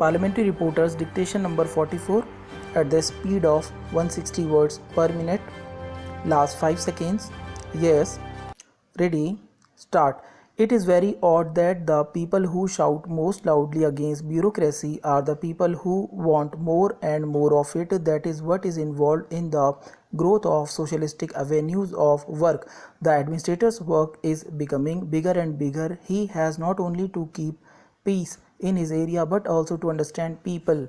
Parliamentary Reporters Dictation number 44 at the speed of 160 words per minute. Last 5 seconds. Yes. Ready. Start. It is very odd that the people who shout most loudly against bureaucracy are the people who want more and more of it. That is what is involved in the growth of socialistic avenues of work. The administrator's work is becoming bigger and bigger. He has not only to keep peace in his area but also to understand people.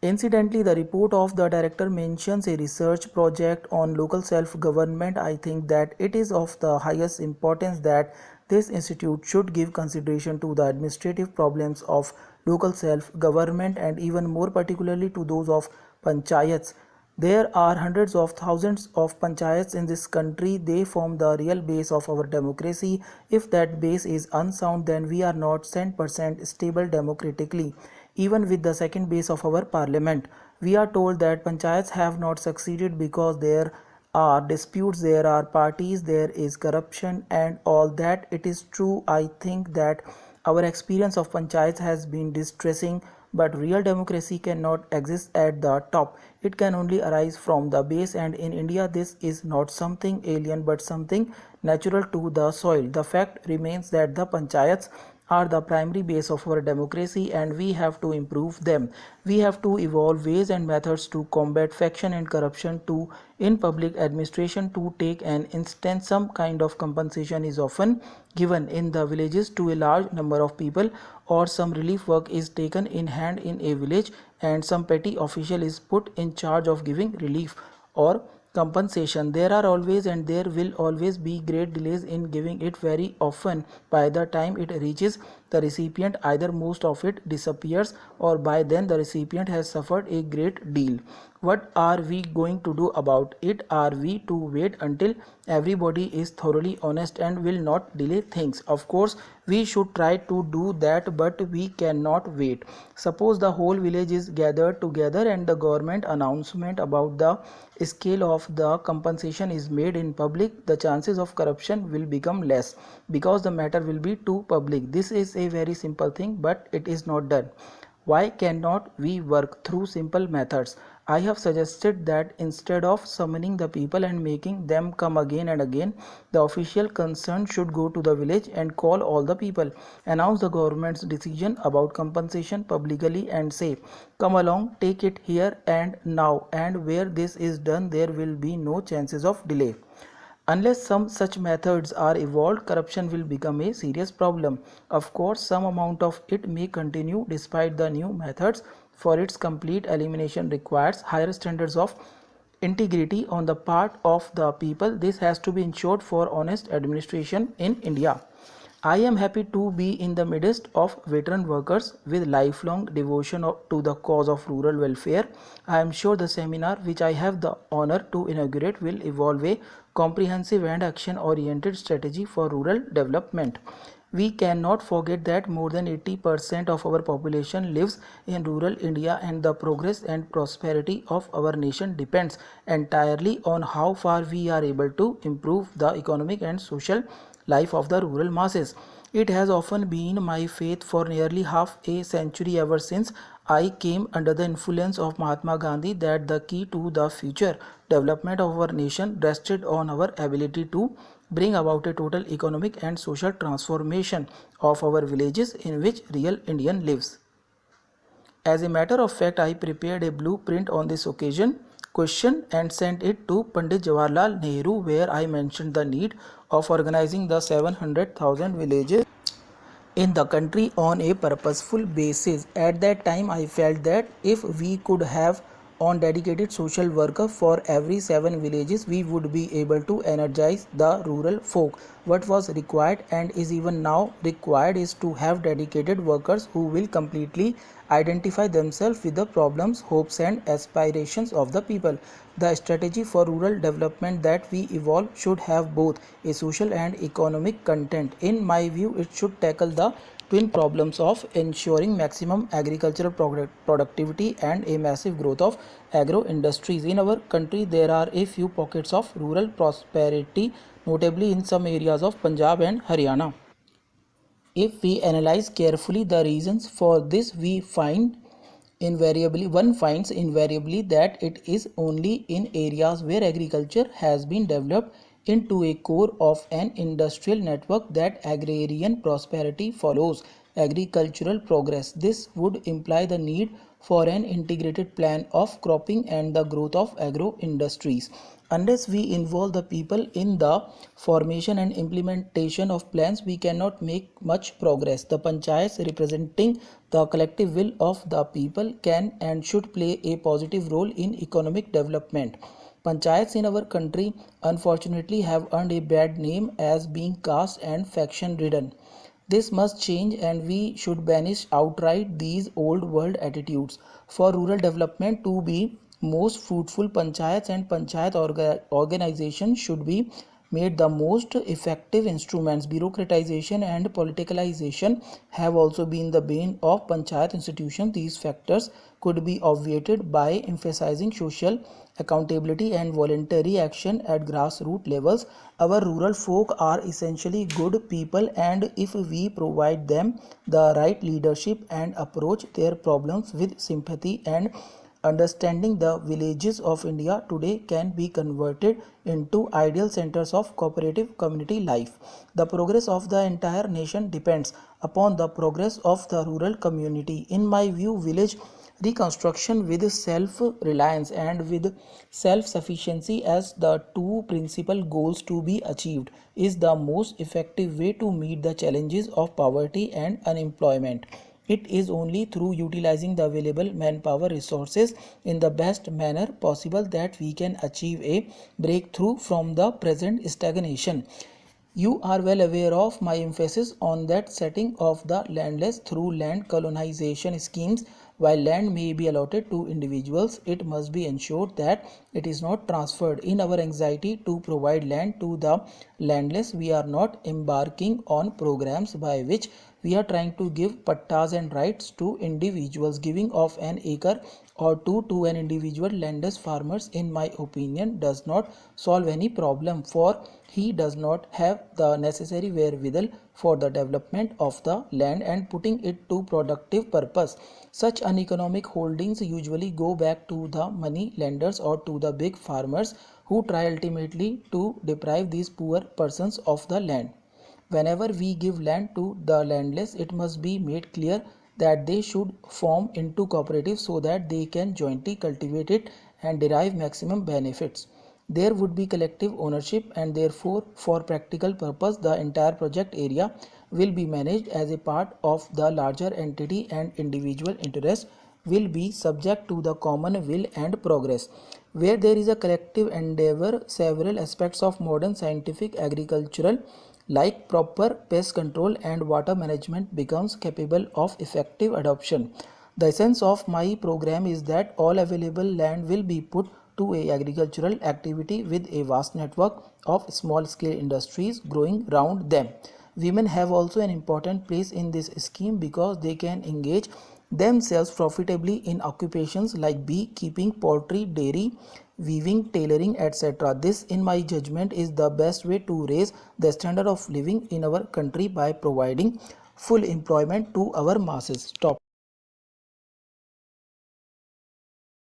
Incidentally, the report of the director mentions a research project on local self-government. I think that it is of the highest importance that this institute should give consideration to the administrative problems of local self-government and even more particularly to those of panchayats. There are hundreds of thousands of panchayats in this country. They form the real base of our democracy. If that base is unsound, then we are not 100% stable democratically. Even with the second base of our parliament, we are told that panchayats have not succeeded because there are disputes, there are parties, there is corruption and all that. It is true. I think that our experience of panchayats has been distressing, but real democracy cannot exist at the top. It can only arise from the base, and in India this is not something alien but something natural to the soil. The fact remains that the panchayats are the primary base of our democracy and we have to improve them. We have to evolve ways and methods to combat faction and corruption too. In public administration, to take an instance, some kind of compensation is often given in the villages to a large number of people, or some relief work is taken in hand in a village and some petty official is put in charge of giving relief or compensation. There are always and there will always be great delays in giving it. Very often by the time it reaches the recipient, either most of it disappears or by then the recipient has suffered a great deal. What are we going to do about it? Are we to wait until everybody is thoroughly honest and will not delay things? Of course we should try to do that, but we cannot wait. Suppose the whole village is gathered together and the government announcement about the scale of the compensation is made in public. The chances of corruption will become less because the matter will be too public. This is a very simple thing, but it is not done. Why cannot we work through simple methods? I have suggested that instead of summoning the people and making them come again and again, the official concerned should go to the village and call all the people, announce the government's decision about compensation publicly and say, come along, take it here and now, and where this is done there will be no chances of delay. Unless some such methods are evolved, corruption will become a serious problem. Of course, some amount of it may continue despite the new methods. For its complete elimination requires higher standards of integrity on the part of the people. This has to be ensured for honest administration in India. I am happy to be in the midst of veteran workers with lifelong devotion to the cause of rural welfare. I am sure the seminar which I have the honor to inaugurate will evolve a comprehensive and action-oriented strategy for rural development. We cannot forget that more than 80% of our population lives in rural India, and the progress and prosperity of our nation depends entirely on how far we are able to improve the economic and social life of the rural masses. It has often been my faith for nearly half a century, ever since I came under the influence of Mahatma Gandhi, that the key to the future development of our nation rested on our ability to bring about a total economic and social transformation of our villages in which real Indian lives. As a matter of fact, I prepared a blueprint on this question and sent it to Pandit Jawaharlal Nehru, where I mentioned the need of organizing the 700,000 villages in the country on a purposeful basis. At that time, I felt that if we could have on dedicated social worker for every 7 villages, we would be able to energize the rural folk. What was required and is even now required is to have dedicated workers who will completely identify themselves with the problems, hopes and aspirations of the people. The strategy for rural development that we evolve should have both a social and economic content. In my view, it should tackle the twin problems of ensuring maximum agricultural productivity and a massive growth of agro industries. In our country, there are a few pockets of rural prosperity, notably in some areas of Punjab and Haryana. If we analyze carefully the reasons for this, we find one finds invariably that it is only in areas where agriculture has been developed into a core of an industrial network that agrarian prosperity follows agricultural progress. This would imply the need for an integrated plan of cropping and the growth of agro industries. Unless we involve the people in the formation and implementation of plans, we cannot make much progress. The panchayats, representing the collective will of the people, can and should play a positive role in economic development. Panchayats in our country unfortunately have earned a bad name as being caste and faction ridden. This must change and we should banish outright these old world attitudes. For rural development to be most fruitful, panchayats and panchayat organizations should be made the most effective instruments. Bureaucratization and politicalization have also been the bane of panchayat institutions. These factors could be obviated by emphasizing social accountability and voluntary action at grassroots levels. Our rural folk are essentially good people, and if we provide them the right leadership and approach their problems with sympathy and understanding, the villages of India today can be converted into ideal centers of cooperative community life. The progress of the entire nation depends upon the progress of the rural community. In my view, village reconstruction with self-reliance and with self-sufficiency as the two principal goals to be achieved is the most effective way to meet the challenges of poverty and unemployment. It is only through utilizing the available manpower resources in the best manner possible that we can achieve a breakthrough from the present stagnation. You are well aware of my emphasis on that setting of the landless through land colonization schemes. While land may be allotted to individuals, it must be ensured that it is not transferred. In our anxiety to provide land to the landless, we are not embarking on programs by which we are trying to give pattas and rights to individuals. Giving of an acre or two to an individual landless farmers, in my opinion, does not solve any problem, for he does not have the necessary wherewithal for the development of the land and putting it to productive purpose. Such uneconomic holdings usually go back to the money lenders or to the big farmers who try ultimately to deprive these poor persons of the land. Whenever we give land to the landless, it must be made clear that they should form into cooperatives so that they can jointly cultivate it and derive maximum benefits. There would be collective ownership, and therefore for practical purpose the entire project area will be managed as a part of the larger entity and individual interests will be subject to the common will and progress. Where there is a collective endeavor, several aspects of modern scientific agricultural like proper pest control and water management becomes capable of effective adoption. The essence of my program is that all available land will be put to a agricultural activity with a vast network of small scale industries growing around them. Women have also an important place in this scheme because they can engage themselves profitably in occupations like beekeeping, poultry, dairy, weaving, tailoring, etc. This, in my judgment, is the best way to raise the standard of living in our country by providing full employment to our masses. Stop.